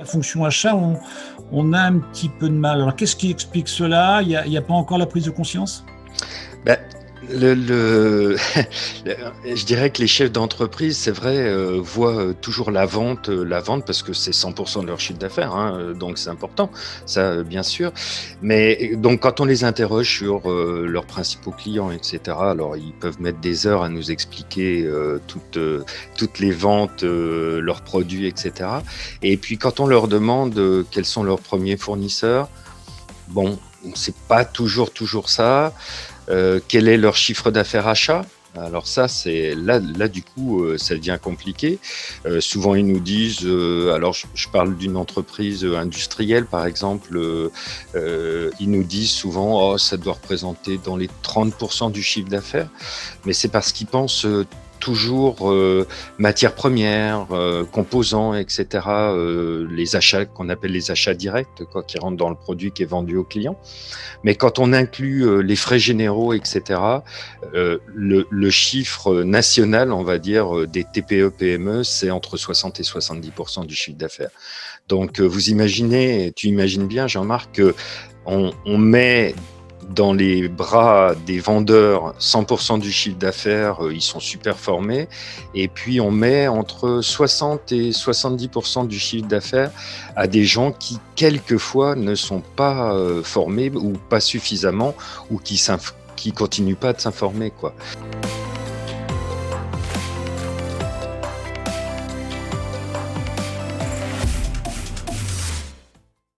fonction achat, on a un petit peu de mal. Alors, qu'est-ce qui explique cela? Il y a pas encore la prise de conscience? Ben, le je dirais que les chefs d'entreprise, c'est vrai, voient, toujours la vente parce que c'est 100 de leur chiffre d'affaires, hein, donc c'est important, ça, bien sûr. Mais donc quand on les interroge sur, leurs principaux clients et cetera, alors ils peuvent mettre des heures à nous expliquer, toutes les ventes, leurs produits et cetera. Et puis quand on leur demande, quels sont leurs premiers fournisseurs, bon, c'est pas toujours ça. Quel est leur chiffre d'affaires achat? Alors ça, c'est là du coup, ça devient compliqué. Souvent, ils nous disent, alors je parle d'une entreprise industrielle, par exemple, ils nous disent souvent, oh, ça doit représenter dans les 30% du chiffre d'affaires, mais c'est parce qu'ils pensent toujours matières premières, composants, etc. Les achats qu'on appelle les achats directs, quoi, qui rentrent dans le produit qui est vendu au client. Mais quand on inclut les frais généraux, etc., le chiffre national, on va dire, des TPE-PME, c'est entre 60 et 70% du chiffre d'affaires. Donc, tu imagines bien, Jean-Marc, qu'on met dans les bras des vendeurs 100% du chiffre d'affaires, ils sont super formés, et puis on met entre 60 et 70% du chiffre d'affaires à des gens qui, quelquefois, ne sont pas formés ou pas suffisamment, ou qui continuent pas de s'informer, quoi.